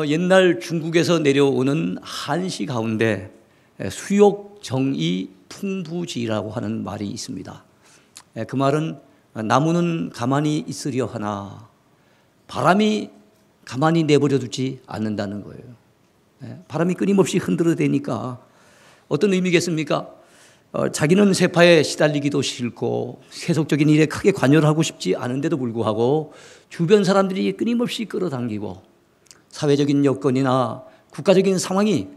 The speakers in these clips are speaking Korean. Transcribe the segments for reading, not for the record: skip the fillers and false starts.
옛날 중국에서 내려오는 한시 가운데 수욕, 정의, 풍부지라고 하는 말이 있습니다. 그 말은 나무는 가만히 있으려 하나 바람이 가만히 내버려 두지 않는다는 거예요. 바람이 끊임없이 흔들어대니까 어떤 의미겠습니까? 자기는 세파에 시달리기도 싫고 세속적인 일에 크게 관여를 하고 싶지 않은데도 불구하고 주변 사람들이 끊임없이 끌어당기고 사회적인 여건이나 국가적인 상황이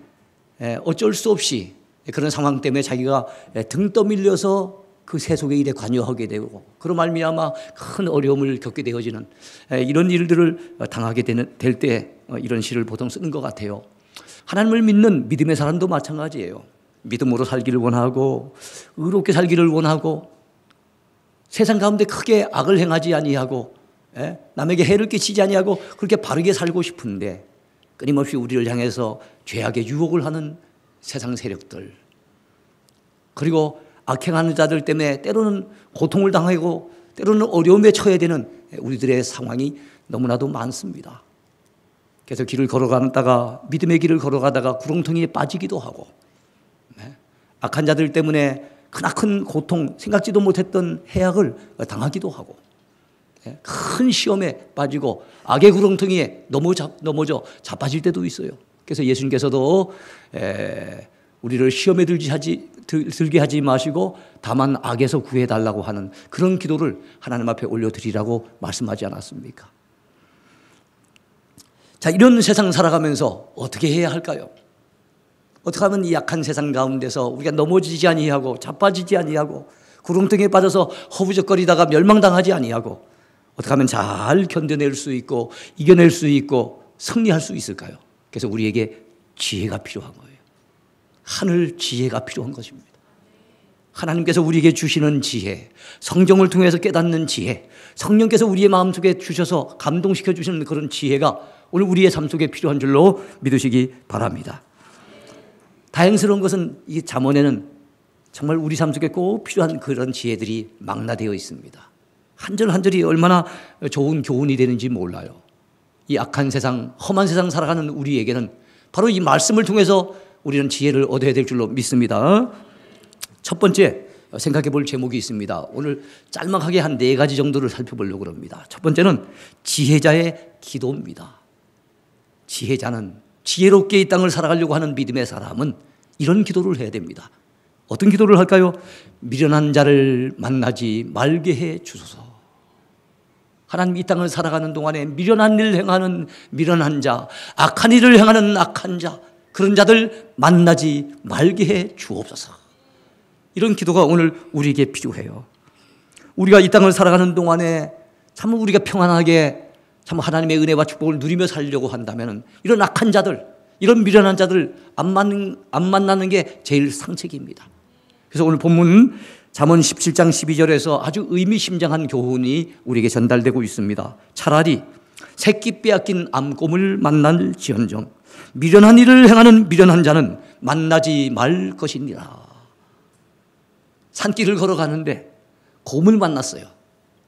어쩔 수 없이 그런 상황 때문에 자기가 등 떠밀려서 그 세속의 일에 관여하게 되고 그로 말미암아 큰 어려움을 겪게 되어지는 이런 일들을 당하게 될 때 이런 시를 보통 쓰는 것 같아요. 하나님을 믿는 믿음의 사람도 마찬가지예요. 믿음으로 살기를 원하고 의롭게 살기를 원하고 세상 가운데 크게 악을 행하지 아니하고 남에게 해를 끼치지 아니하고 그렇게 바르게 살고 싶은데 끊임없이 우리를 향해서 죄악의 유혹을 하는 세상 세력들 그리고 악행하는 자들 때문에 때로는 고통을 당하고 때로는 어려움에 처해야 되는 우리들의 상황이 너무나도 많습니다. 그래서 길을 걸어가다가 믿음의 길을 걸어가다가 구렁텅이에 빠지기도 하고 악한 자들 때문에 크나큰 고통 생각지도 못했던 해악을 당하기도 하고 큰 시험에 빠지고 악의 구렁텅이에 넘어져 자빠질 때도 있어요. 그래서 예수님께서도 우리를 시험에 들게 하지 마시고 다만 악에서 구해달라고 하는 그런 기도를 하나님 앞에 올려드리라고 말씀하지 않았습니까? 자, 이런 세상 살아가면서 어떻게 해야 할까요? 어떻게 하면 이 약한 세상 가운데서 우리가 넘어지지 아니하고 자빠지지 아니하고 구렁텅이에 빠져서 허우적거리다가 멸망당하지 아니하고 어떻게 하면 잘 견뎌낼 수 있고 이겨낼 수 있고 승리할 수 있을까요? 그래서 우리에게 지혜가 필요한 거예요. 하늘 지혜가 필요한 것입니다. 하나님께서 우리에게 주시는 지혜, 성경을 통해서 깨닫는 지혜, 성령께서 우리의 마음속에 주셔서 감동시켜 주시는 그런 지혜가 오늘 우리의 삶 속에 필요한 줄로 믿으시기 바랍니다. 다행스러운 것은 이 잠언에는 정말 우리 삶 속에 꼭 필요한 그런 지혜들이 망라되어 있습니다. 한 절 한 절이 얼마나 좋은 교훈이 되는지 몰라요. 이 악한 세상, 험한 세상 살아가는 우리에게는 바로 이 말씀을 통해서 우리는 지혜를 얻어야 될 줄로 믿습니다. 첫 번째 생각해 볼 제목이 있습니다. 오늘 짤막하게 한 4가지 정도를 살펴보려고 합니다. 첫 번째는 지혜자의 기도입니다. 지혜자는 지혜롭게 이 땅을 살아가려고 하는 믿음의 사람은 이런 기도를 해야 됩니다. 어떤 기도를 할까요? 미련한 자를 만나지 말게 해 주소서. 하나님 이 땅을 살아가는 동안에 미련한 일을 행하는 미련한 자, 악한 일을 행하는 악한 자, 그런 자들 만나지 말게 해 주옵소서. 이런 기도가 오늘 우리에게 필요해요. 우리가 이 땅을 살아가는 동안에 참 우리가 평안하게 참 하나님의 은혜와 축복을 누리며 살려고 한다면 이런 악한 자들, 이런 미련한 자들 안 만나는 게 제일 상책입니다. 그래서 오늘 본문 잠언 17장 12절에서 아주 의미심장한 교훈이 우리에게 전달되고 있습니다. 차라리 새끼 빼앗긴 암곰을 만날지언정 미련한 일을 행하는 미련한 자는 만나지 말 것이니라. 산길을 걸어가는데 곰을 만났어요.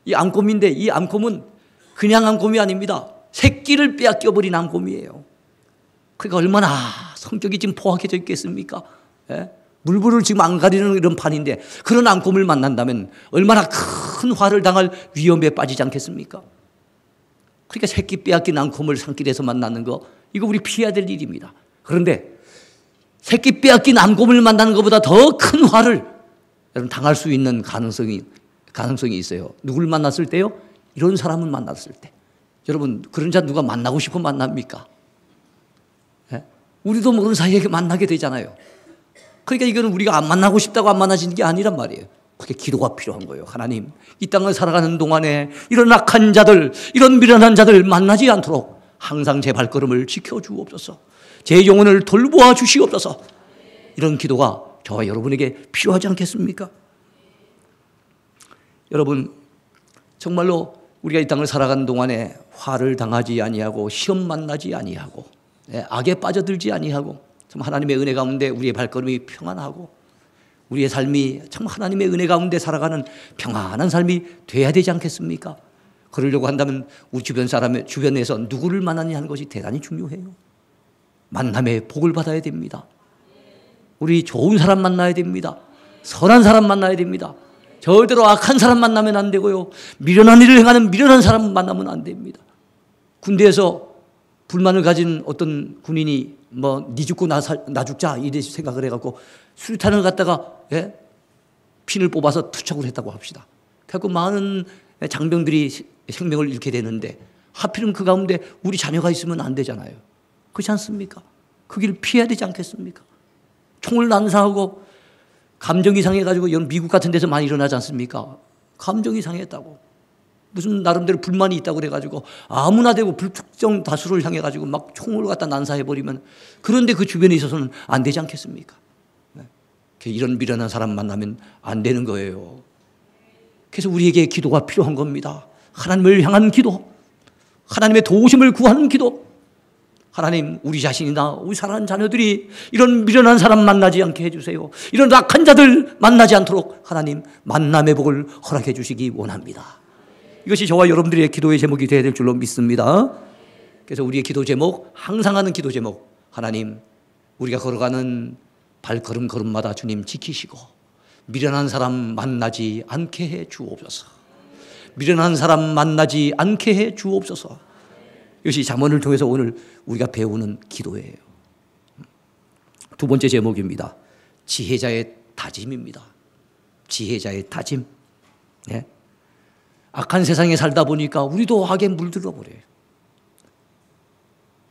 이 암곰인데 이 암곰은 그냥 암곰이 아닙니다. 새끼를 빼앗겨버린 암곰이에요. 그러니까 얼마나 성격이 지금 포악해져 있겠습니까? 물불을 지금 안 가리는 이런 판인데 그런 암곰을 만난다면 얼마나 큰 화를 당할 위험에 빠지지 않겠습니까? 그러니까 새끼 빼앗긴 암곰을 산길에서 만나는 거 이거 우리 피해야 될 일입니다. 그런데 새끼 빼앗긴 암곰을 만나는 것보다 더 큰 화를 여러분 당할 수 있는 가능성이 있어요. 누굴 만났을 때요? 이런 사람을 만났을 때. 여러분 그런 자 누가 만나고 싶어 만납니까? 우리도 모르는 사이에 만나게 되잖아요. 그러니까 이거는 우리가 안 만나고 싶다고 안 만나지는 게 아니란 말이에요. 그게 기도가 필요한 거예요. 하나님 이 땅을 살아가는 동안에 이런 악한 자들, 이런 미련한 자들 만나지 않도록 항상 제 발걸음을 지켜주옵소서. 제 영혼을 돌보아 주시옵소서. 이런 기도가 저와 여러분에게 필요하지 않겠습니까? 여러분 정말로 우리가 이 땅을 살아가는 동안에 화를 당하지 아니하고 시험 만나지 아니하고 악에 빠져들지 아니하고 참 하나님의 은혜 가운데 우리의 발걸음이 평안하고 우리의 삶이 참 하나님의 은혜 가운데 살아가는 평안한 삶이 돼야 되지 않겠습니까? 그러려고 한다면 우리 주변에서 누구를 만나냐 하는 것이 대단히 중요해요. 만남의 복을 받아야 됩니다. 우리 좋은 사람 만나야 됩니다. 선한 사람 만나야 됩니다. 절대로 악한 사람 만나면 안 되고요. 미련한 일을 행하는 미련한 사람 만나면 안 됩니다. 군대에서 불만을 가진 어떤 군인이 니 죽고 나 죽자 이래 생각을 해갖고 수류탄을 갖다가 핀을 뽑아서 투척을 했다고 합시다. 그래서 많은 장병들이 생명을 잃게 되는데 하필은 그 가운데 우리 자녀가 있으면 안 되잖아요. 그렇지 않습니까? 그 길을 피해야 되지 않겠습니까? 총을 난사하고 감정이 상해가지고 미국 같은 데서 많이 일어나지 않습니까? 감정이 상했다고. 무슨 나름대로 불만이 있다고 그래가지고 아무나 되고 불특정 다수를 향해가지고 막 총을 갖다 난사해버리면 그런데 그 주변에 있어서는 안 되지 않겠습니까? 이런 미련한 사람 만나면 안 되는 거예요. 그래서 우리에게 기도가 필요한 겁니다. 하나님을 향한 기도, 하나님의 도우심을 구하는 기도. 하나님, 우리 자신이나 우리 사랑하는 자녀들이 이런 미련한 사람 만나지 않게 해주세요. 이런 악한 자들 만나지 않도록 하나님 만남의 복을 허락해 주시기 원합니다. 이것이 저와 여러분들의 기도의 제목이 되어야 될 줄로 믿습니다. 그래서 우리의 기도 제목, 항상 하는 기도 제목, 하나님, 우리가 걸어가는 발걸음 걸음마다 주님 지키시고 미련한 사람 만나지 않게 해 주옵소서. 미련한 사람 만나지 않게 해 주옵소서. 이것이 잠언을 통해서 오늘 우리가 배우는 기도예요. 두 번째 제목입니다. 지혜자의 다짐입니다. 지혜자의 다짐. 네. 악한 세상에 살다 보니까 우리도 악에 물들어 버려요.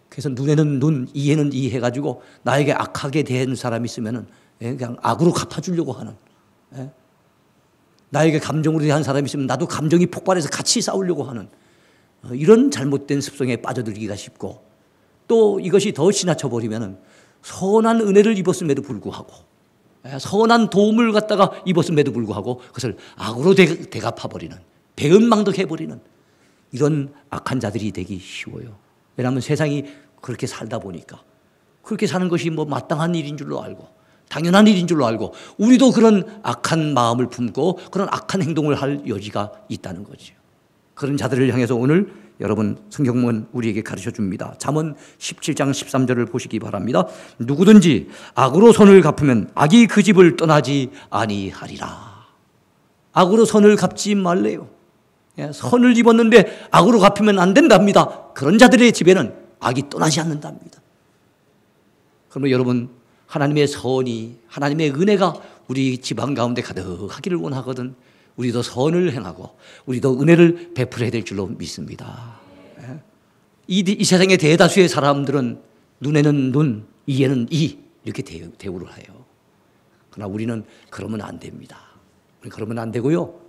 그래서 눈에는 눈, 이해는 이 해가지고 나에게 악하게 대한 사람이 있으면 그냥 악으로 갚아주려고 하는, 나에게 감정으로 대한 사람이 있으면 나도 감정이 폭발해서 같이 싸우려고 하는 이런 잘못된 습성에 빠져들기가 쉽고, 또 이것이 더 지나쳐 버리면 선한 은혜를 입었음에도 불구하고 선한 도움을 갖다가 입었음에도 불구하고 그것을 악으로 대갚아버리는, 배은망덕해버리는 이런 악한 자들이 되기 쉬워요. 왜냐하면 세상이 그렇게 살다 보니까 그렇게 사는 것이 마땅한 일인 줄로 알고 당연한 일인 줄로 알고 우리도 그런 악한 마음을 품고 그런 악한 행동을 할 여지가 있다는 거죠. 그런 자들을 향해서 오늘 여러분 성경은 우리에게 가르쳐 줍니다. 잠언 17장 13절을 보시기 바랍니다. 누구든지 악으로 선을 갚으면 악이 그 집을 떠나지 아니하리라. 악으로 선을 갚지 말래요. 선을 입었는데 악으로 갚으면 안 된답니다. 그런 자들의 집에는 악이 떠나지 않는답니다. 그러면 여러분, 하나님의 선이, 하나님의 은혜가 우리 집안 가운데 가득하기를 원하거든 우리도 선을 행하고 우리도 은혜를 베풀어야 될 줄로 믿습니다. 이 세상의 대다수의 사람들은 눈에는 눈, 이에는 이 이렇게 대우를 해요. 그러나 우리는 그러면 안 됩니다. 그러면 안 되고요.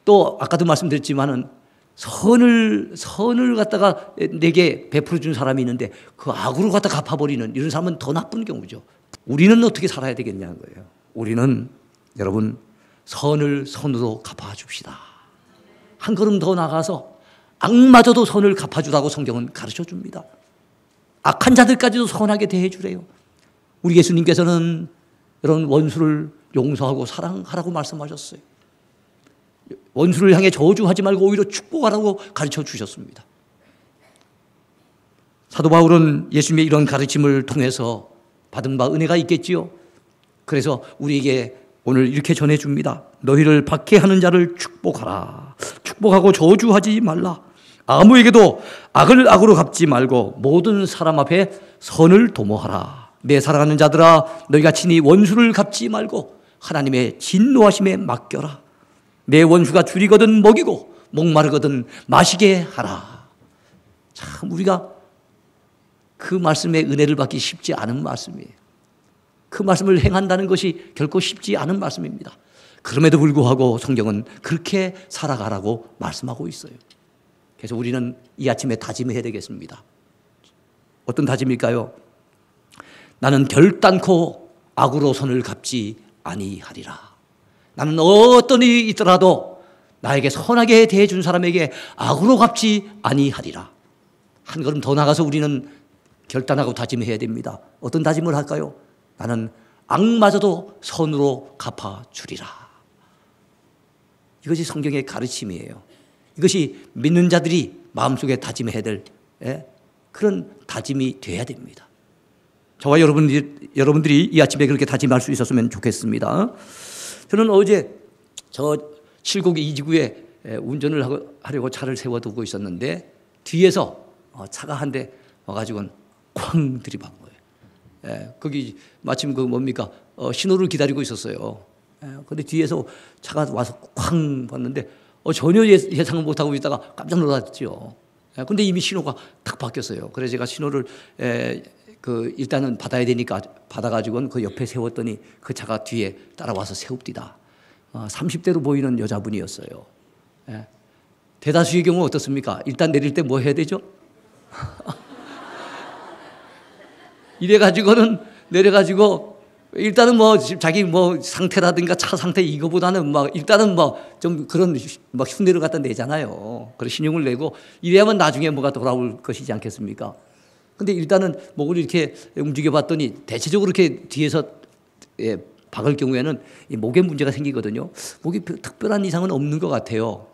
또 아까도 말씀드렸지만은 선을 갖다가 내게 베풀어 준 사람이 있는데 그 악으로 갖다 갚아버리는 이런 사람은 더 나쁜 경우죠. 우리는 어떻게 살아야 되겠냐는 거예요. 우리는 여러분 선을 선으로 갚아줍시다. 한 걸음 더 나가서 악마저도 선을 갚아주라고 성경은 가르쳐 줍니다. 악한 자들까지도 선하게 대해주래요. 우리 예수님께서는 이런 원수를 용서하고 사랑하라고 말씀하셨어요. 원수를 향해 저주하지 말고 오히려 축복하라고 가르쳐 주셨습니다. 사도 바울은 예수님의 이런 가르침을 통해서 받은 바 은혜가 있겠지요. 그래서 우리에게 오늘 이렇게 전해줍니다. 너희를 박해하는 자를 축복하라. 축복하고 저주하지 말라. 아무에게도 악을 악으로 갚지 말고 모든 사람 앞에 선을 도모하라. 내 사랑하는 자들아, 너희가 친히 원수를 갚지 말고 하나님의 진노하심에 맡겨라. 내 원수가 줄이거든 먹이고 목마르거든 마시게 하라. 참 우리가 그 말씀의 은혜를 받기 쉽지 않은 말씀이에요. 그 말씀을 행한다는 것이 결코 쉽지 않은 말씀입니다. 그럼에도 불구하고 성경은 그렇게 살아가라고 말씀하고 있어요. 그래서 우리는 이 아침에 다짐해야 되겠습니다. 어떤 다짐일까요? 나는 결단코 악으로 선을 갚지 아니하리라. 나는 어떤 일이 있더라도 나에게 선하게 대해준 사람에게 악으로 갚지 아니하리라. 한 걸음 더 나가서 우리는 결단하고 다짐해야 됩니다. 어떤 다짐을 할까요? 나는 악마저도 선으로 갚아주리라. 이것이 성경의 가르침이에요. 이것이 믿는 자들이 마음속에 다짐해야 될 그런 다짐이 돼야 됩니다. 저와 여러분들이 이 아침에 그렇게 다짐할 수 있었으면 좋겠습니다. 저는 어제 저 칠곡 이지구에 운전을 하려고 차를 세워두고 있었는데 뒤에서 차가 한 대 와가지고는 쾅 들이박은 거예요. 거기 마침 그 뭡니까 신호를 기다리고 있었어요. 근데 뒤에서 차가 와서 쾅 봤는데 전혀 예상을 못하고 있다가 깜짝 놀랐죠. 근데 이미 신호가 탁 바뀌었어요. 그래서 제가 신호를 일단은 받아야 되니까 받아가지고는 그 옆에 세웠더니 그 차가 뒤에 따라와서 세웁디다. 30대로 보이는 여자분이었어요. 대다수의 경우 어떻습니까? 일단 내릴 때 뭐 해야 되죠? 이래가지고는 내려가지고 일단은 뭐 자기 뭐 상태라든가 차 상태 이거보다는 막 일단은 뭐 좀 그런 막 흉내를 갖다 내잖아요. 그런 신용을 내고 이래야만 나중에 뭐가 돌아올 것이지 않겠습니까? 근데 일단은 목을 이렇게 움직여 봤더니 대체적으로 이렇게 뒤에서 박을 경우에는 목에 문제가 생기거든요. 목에 특별한 이상은 없는 것 같아요.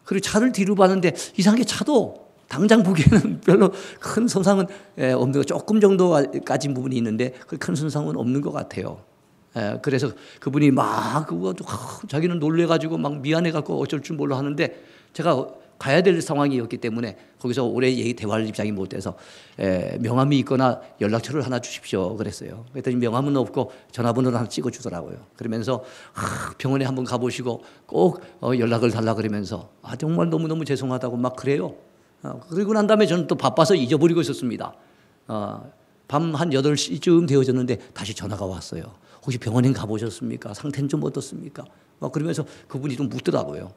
그리고 차를 뒤로 봤는데 이상하게 차도 당장 보기에는 별로 큰 손상은 없는 거, 조금 정도까진 부분이 있는데 큰 손상은 없는 것 같아요. 그래서 그분이 막 자기는 놀래가지고 막 미안해갖고 어쩔 줄 몰라 하는데 제가 가야 될 상황이었기 때문에 거기서 오래 대화할 입장이 못 돼서 명함이 있거나 연락처를 하나 주십시오 그랬어요. 그랬더니 명함은 없고 전화번호를 하나 찍어주더라고요. 그러면서 병원에 한번 가보시고 꼭 연락을 달라 그러면서 정말 너무너무 죄송하다고 막 그래요. 그리고 난 다음에 저는 또 바빠서 잊어버리고 있었습니다. 밤 한 8시쯤 되어졌는데 다시 전화가 왔어요. 혹시 병원에 가보셨습니까? 상태는 좀 어떻습니까? 막 그러면서 그분이 좀 묻더라고요.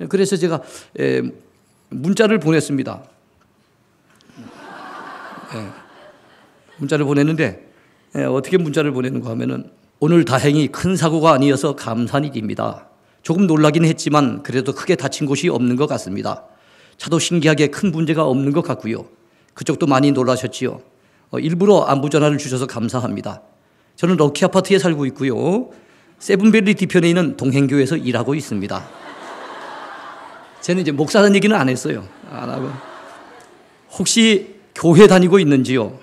그래서 제가 문자를 보냈습니다. 문자를 보냈는데 어떻게 문자를 보냈는가 하면은 오늘 다행히 큰 사고가 아니어서 감사한 일입니다. 조금 놀라긴 했지만 그래도 크게 다친 곳이 없는 것 같습니다. 차도 신기하게 큰 문제가 없는 것 같고요. 그쪽도 많이 놀라셨지요. 일부러 안부 전화를 주셔서 감사합니다. 저는 럭키 아파트에 살고 있고요. 세븐밸리 뒤편에 있는 동행교회에서 일하고 있습니다. 저는 이제 목사라는 얘기는 안 했어요. 안 하고. 혹시 교회 다니고 있는지요?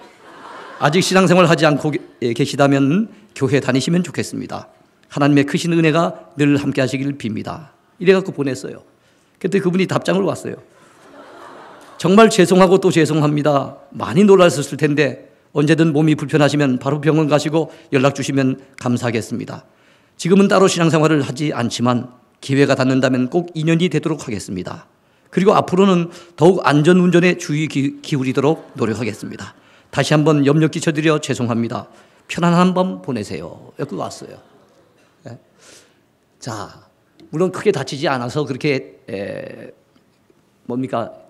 아직 신앙생활 하지 않고 계시다면 교회 다니시면 좋겠습니다. 하나님의 크신 은혜가 늘 함께 하시기를 빕니다. 이래갖고 보냈어요. 그때 그분이 답장을 왔어요. 정말 죄송하고 또 죄송합니다. 많이 놀라셨을 텐데 언제든 몸이 불편하시면 바로 병원 가시고 연락 주시면 감사하겠습니다. 지금은 따로 신앙생활을 하지 않지만 기회가 닿는다면 꼭 인연이 되도록 하겠습니다. 그리고 앞으로는 더욱 안전운전에 주의 기울이도록 노력하겠습니다. 다시 한번 염려 끼쳐드려 죄송합니다. 편안한 밤 보내세요. 여기 왔어요. 자, 물론 크게 다치지 않아서 그렇게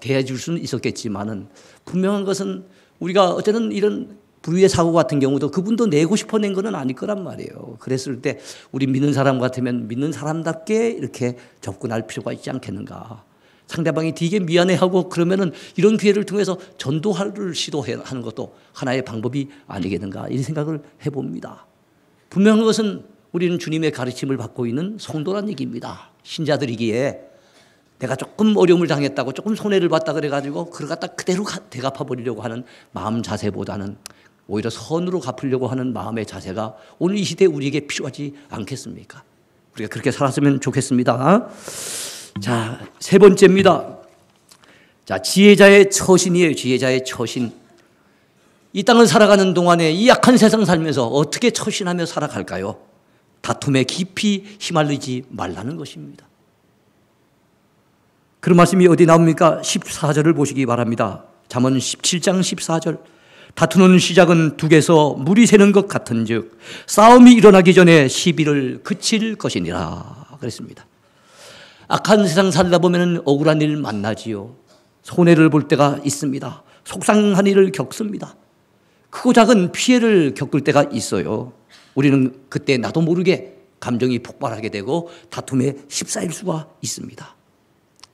대해줄 수는 있었겠지만은 분명한 것은 우리가 어쨌든 이런 불의의 사고 같은 경우도 그분도 내고 싶어 낸 건 아닐 거란 말이에요. 그랬을 때 우리 믿는 사람 같으면 믿는 사람답게 이렇게 접근할 필요가 있지 않겠는가. 상대방이 되게 미안해하고 그러면은 이런 기회를 통해서 전도를 시도하는 것도 하나의 방법이 아니겠는가 이런 생각을 해봅니다. 분명한 것은 우리는 주님의 가르침을 받고 있는 성도란 얘기입니다. 신자들이기에 내가 조금 어려움을 당했다고 조금 손해를 봤다 그래가지고 그걸 갖다 그대로 되갚아 버리려고 하는 마음 자세보다는 오히려 선으로 갚으려고 하는 마음의 자세가 오늘 이 시대에 우리에게 필요하지 않겠습니까? 우리가 그렇게 살았으면 좋겠습니다. 자, 세 번째입니다. 자, 지혜자의 처신이에요. 지혜자의 처신. 이 땅을 살아가는 동안에 이 약한 세상 살면서 어떻게 처신하며 살아갈까요? 다툼에 깊이 휘말리지 말라는 것입니다. 그런 말씀이 어디 나옵니까? 14절을 보시기 바랍니다. 잠언 17장 14절. 다투는 시작은 둑에서 물이 새는 것 같은즉 싸움이 일어나기 전에 시비를 그칠 것이니라 그랬습니다. 악한 세상 살다 보면 억울한 일 만나지요. 손해를 볼 때가 있습니다. 속상한 일을 겪습니다. 크고 작은 피해를 겪을 때가 있어요. 우리는 그때 나도 모르게 감정이 폭발하게 되고 다툼에 휩싸일 수가 있습니다.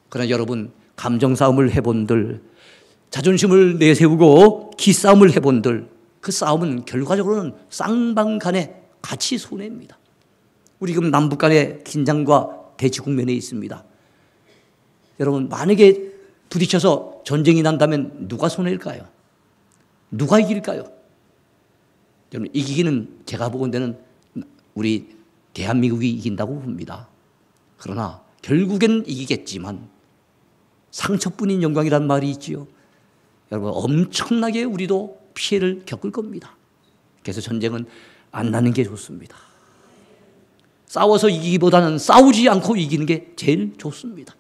그러나 여러분, 감정 싸움을 해본들, 자존심을 내세우고 기싸움을 해본들, 그 싸움은 결과적으로는 쌍방 간에 같이 손해입니다. 우리 지금 남북 간의 긴장과 대치 국면에 있습니다. 여러분, 만약에 부딪혀서 전쟁이 난다면 누가 손해일까요? 누가 이길까요? 여러분, 이기기는 제가 보건대는 우리 대한민국이 이긴다고 봅니다. 그러나 결국엔 이기겠지만 상처뿐인 영광이란 말이 있지요. 여러분, 엄청나게 우리도 피해를 겪을 겁니다. 그래서 전쟁은 안 나는 게 좋습니다. 싸워서 이기기보다는 싸우지 않고 이기는 게 제일 좋습니다.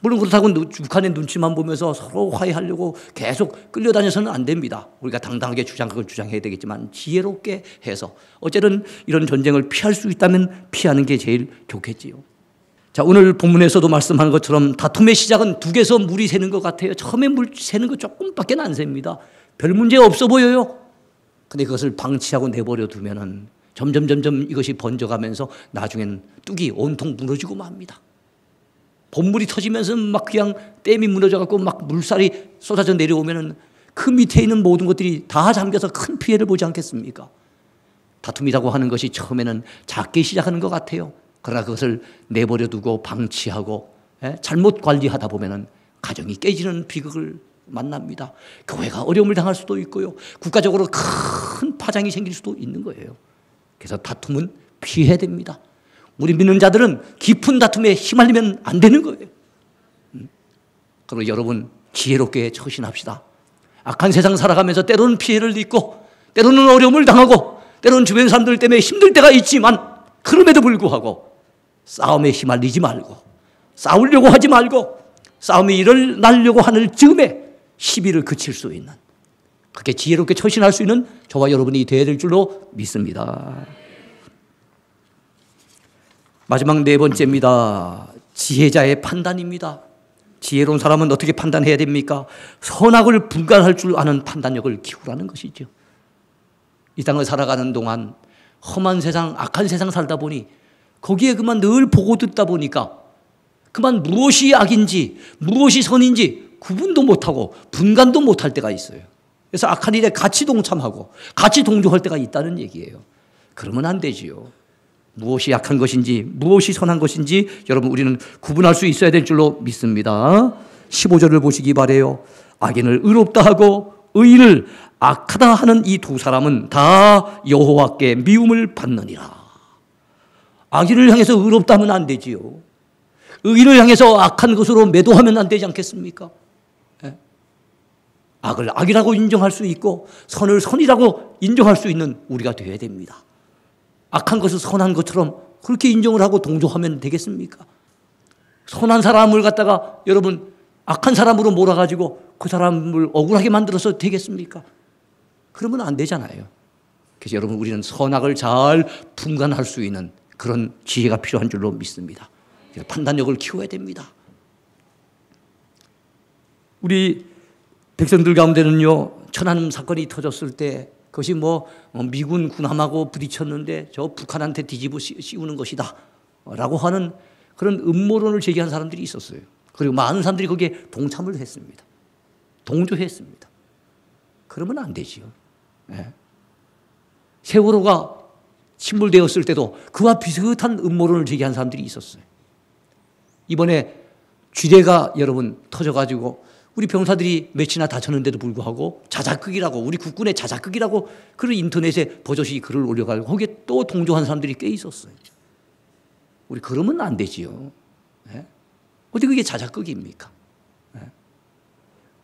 물론 그렇다고 북한의 눈치만 보면서 서로 화해하려고 계속 끌려다녀서는 안 됩니다. 우리가 당당하게 그걸 주장해야 되겠지만 지혜롭게 해서 어쨌든 이런 전쟁을 피할 수 있다면 피하는 게 제일 좋겠지요. 자, 오늘 본문에서도 말씀한 것처럼 다툼의 시작은 둑에서 물이 새는 것 같아요. 처음에 물 새는 거 조금밖에 안 셉니다. 별 문제 없어 보여요. 근데 그것을 방치하고 내버려 두면은 점점 이것이 번져가면서 나중엔 뚝이 온통 무너지고 맙니다. 본물이 터지면서 막 그냥 댐이 무너져갖고 막 물살이 쏟아져 내려오면은 그 밑에 있는 모든 것들이 다 잠겨서 큰 피해를 보지 않겠습니까? 다툼이라고 하는 것이 처음에는 작게 시작하는 것 같아요. 그러나 그것을 내버려 두고 방치하고 잘못 관리하다 보면은 가정이 깨지는 비극을 만납니다. 교회가 어려움을 당할 수도 있고요. 국가적으로 큰 파장이 생길 수도 있는 거예요. 그래서 다툼은 피해야 됩니다. 우리 믿는 자들은 깊은 다툼에 휘말리면 안 되는 거예요. 그리고 여러분, 지혜롭게 처신합시다. 악한 세상 살아가면서 때로는 피해를 입고 때로는 어려움을 당하고 때로는 주변 사람들 때문에 힘들 때가 있지만 그럼에도 불구하고 싸움에 휘말리지 말고 싸우려고 하지 말고 싸움이 일어나려고 하는 즈음에 시비를 그칠 수 있는, 그렇게 지혜롭게 처신할 수 있는 저와 여러분이 되어야 될 줄로 믿습니다. 마지막 네 번째입니다. 지혜자의 판단입니다. 지혜로운 사람은 어떻게 판단해야 됩니까? 선악을 분간할 줄 아는 판단력을 키우라는 것이죠. 이 땅을 살아가는 동안 험한 세상, 악한 세상 살다 보니 거기에 그만 늘 보고 듣다 보니까 그만 무엇이 악인지 무엇이 선인지 구분도 못하고 분간도 못할 때가 있어요. 그래서 악한 일에 같이 동참하고 같이 동조할 때가 있다는 얘기예요. 그러면 안 되지요. 무엇이 악한 것인지 무엇이 선한 것인지 여러분, 우리는 구분할 수 있어야 될 줄로 믿습니다. 15절을 보시기 바라요. 악인을 의롭다 하고 의인을 악하다 하는 이 두 사람은 다 여호와께 미움을 받느니라. 악인을 향해서 의롭다 하면 안 되지요. 의인을 향해서 악한 것으로 매도하면 안 되지 않겠습니까? 악을 악이라고 인정할 수 있고 선을 선이라고 인정할 수 있는 우리가 되어야 됩니다. 악한 것을 선한 것처럼 그렇게 인정을 하고 동조하면 되겠습니까? 선한 사람을 갖다가 여러분 악한 사람으로 몰아가지고 그 사람을 억울하게 만들어서 되겠습니까? 그러면 안 되잖아요. 그래서 여러분, 우리는 선악을 잘 분간할 수 있는 그런 지혜가 필요한 줄로 믿습니다. 판단력을 키워야 됩니다. 우리 백성들 가운데는요, 천안함 사건이 터졌을 때 그것이 미군 군함하고 부딪혔는데 저 북한한테 뒤집어 씌우는 것이다 라고 하는 그런 음모론을 제기한 사람들이 있었어요. 그리고 많은 사람들이 거기에 동참을 했습니다. 동조했습니다. 그러면 안 되지요. 네. 세월호가 침몰되었을 때도 그와 비슷한 음모론을 제기한 사람들이 있었어요. 이번에 쥐대가 여러분 터져가지고 우리 병사들이 몇이나 다쳤는데도 불구하고 자작극이라고, 우리 국군의 자작극이라고 그런 인터넷에 버젓이 글을 올려가지고 거기에 또 동조한 사람들이 꽤 있었어요. 우리 그러면 안 되지요. 네? 어디 그게 자작극입니까? 네?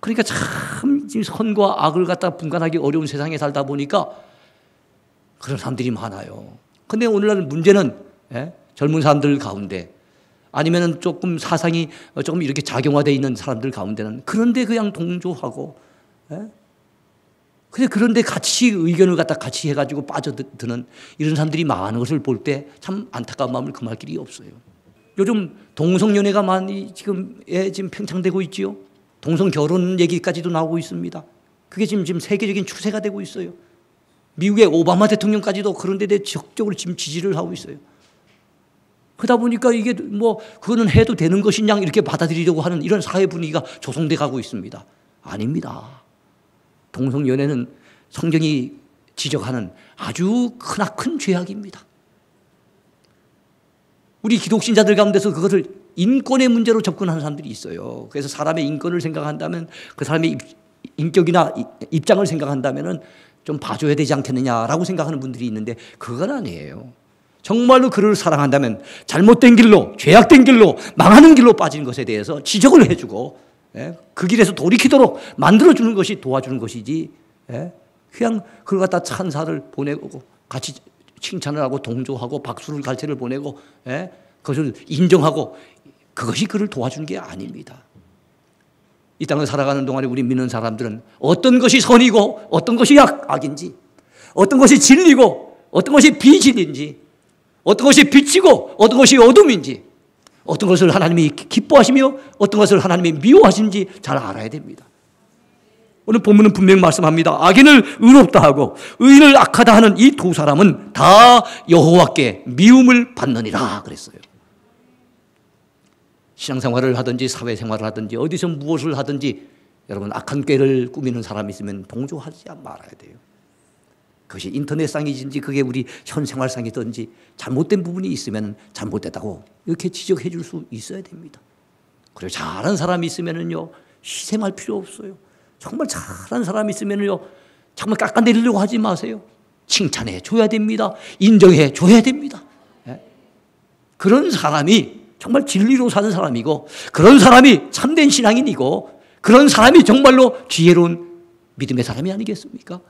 그러니까 참 선과 악을 갖다 분간하기 어려운 세상에 살다 보니까 그런 사람들이 많아요. 근데 오늘날 문제는 젊은 사람들 가운데 아니면은 조금 사상이 조금 이렇게 작용화되어 있는 사람들 가운데는 그런데 그냥 동조하고, 그런데 같이 의견을 갖다 같이 해가지고 빠져드는 이런 사람들이 많은 것을 볼 때 참 안타까운 마음을 금할 길이 없어요. 요즘 동성연애가 많이 지금 팽창되고 있지요. 동성 결혼 얘기까지도 나오고 있습니다. 그게 지금 세계적인 추세가 되고 있어요. 미국의 오바마 대통령까지도 그런 데 대해 적극적으로 지금 지지를 하고 있어요. 그러다 보니까 이게 그거는 해도 되는 것이냐 이렇게 받아들이려고 하는 이런 사회 분위기가 조성돼 가고 있습니다. 아닙니다. 동성연애는 성경이 지적하는 아주 크나큰 죄악입니다. 우리 기독신자들 가운데서 그것을 인권의 문제로 접근하는 사람들이 있어요. 그래서 사람의 인권을 생각한다면 그 사람의 인격이나 입장을 생각한다면 좀 봐줘야 되지 않겠느냐라고 생각하는 분들이 있는데 그건 아니에요. 정말로 그를 사랑한다면 잘못된 길로, 죄악된 길로, 망하는 길로 빠진 것에 대해서 지적을 해주고 그 길에서 돌이키도록 만들어주는 것이 도와주는 것이지 그냥 그걸 갖다 찬사를 보내고 같이 칭찬을 하고 동조하고 박수를 갈채를 보내고 그것을 인정하고 그것이 그를 도와주는 게 아닙니다. 이 땅을 살아가는 동안에 우리 믿는 사람들은 어떤 것이 선이고 어떤 것이 악인지, 어떤 것이 진리고 어떤 것이 비진리인지, 어떤 것이 빛이고 어떤 것이 어둠인지, 어떤 것을 하나님이 기뻐하시며 어떤 것을 하나님이 미워하시는지 잘 알아야 됩니다. 오늘 본문은 분명히 말씀합니다. 악인을 의롭다 하고 의인을 악하다 하는 이 두 사람은 다 여호와께 미움을 받느니라 그랬어요. 신앙생활을 하든지 사회생활을 하든지 어디서 무엇을 하든지 여러분 악한 꾀를 꾸미는 사람이 있으면 동조하지 말아야 돼요. 그것이 인터넷상이든지 그게 우리 현생활상이든지 잘못된 부분이 있으면 잘못됐다고 이렇게 지적해 줄 수 있어야 됩니다. 그리고 잘한 사람이 있으면요 희생할 필요 없어요. 정말 잘한 사람이 있으면요 정말 깎아내리려고 하지 마세요. 칭찬해 줘야 됩니다. 인정해 줘야 됩니다. 그런 사람이 정말 진리로 사는 사람이고 그런 사람이 참된 신앙인이고 그런 사람이 정말로 지혜로운 믿음의 사람이 아니겠습니까?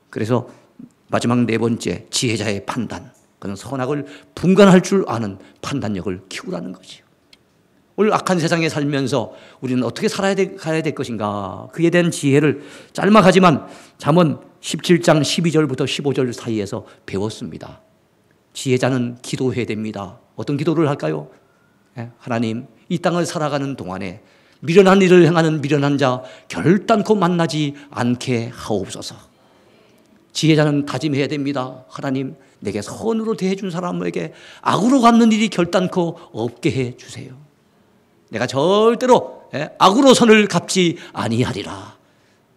그래서 마지막 네 번째 지혜자의 판단, 그는 선악을 분간할 줄 아는 판단력을 키우라는 거지요. 오늘 악한 세상에 살면서 우리는 어떻게 가야 될 것인가, 그에 대한 지혜를 짤막하지만 잠언 17장 12절부터 15절 사이에서 배웠습니다. 지혜자는 기도해야 됩니다. 어떤 기도를 할까요? 하나님, 이 땅을 살아가는 동안에 미련한 일을 행하는 미련한 자 결단코 만나지 않게 하옵소서. 지혜자는 다짐해야 됩니다. 하나님, 내게 선으로 대해준 사람에게 악으로 갚는 일이 결단코 없게 해주세요. 내가 절대로 악으로 선을 갚지 아니하리라.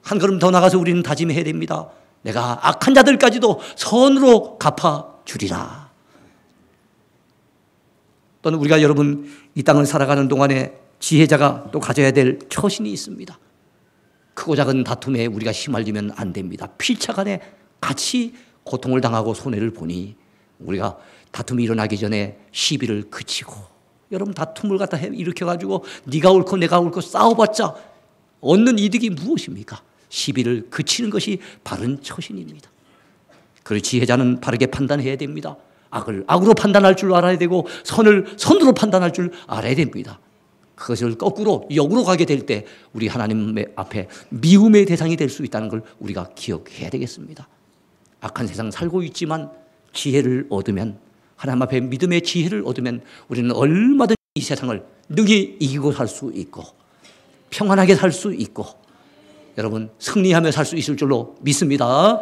한 걸음 더 나가서 우리는 다짐해야 됩니다. 내가 악한 자들까지도 선으로 갚아주리라. 또는 우리가 여러분 이 땅을 살아가는 동안에 지혜자가 또 가져야 될 처신이 있습니다. 크고 작은 다툼에 우리가 휘말리면 안 됩니다. 피차간에 같이 고통을 당하고 손해를 보니 우리가 다툼이 일어나기 전에 시비를 그치고, 여러분 다툼을 갖다 일으켜가지고 네가 옳고 내가 옳고 싸워봤자 얻는 이득이 무엇입니까? 시비를 그치는 것이 바른 처신입니다. 그리고 지혜자는 바르게 판단해야 됩니다. 악을 악으로 판단할 줄 알아야 되고 선을 선으로 판단할 줄 알아야 됩니다. 그것을 거꾸로 역으로 가게 될 때 우리 하나님 앞에 미움의 대상이 될 수 있다는 걸 우리가 기억해야 되겠습니다. 악한 세상 살고 있지만 지혜를 얻으면, 하나님 앞에 믿음의 지혜를 얻으면 우리는 얼마든지 이 세상을 능히 이기고 살 수 있고 평안하게 살 수 있고 여러분 승리하며 살 수 있을 줄로 믿습니다.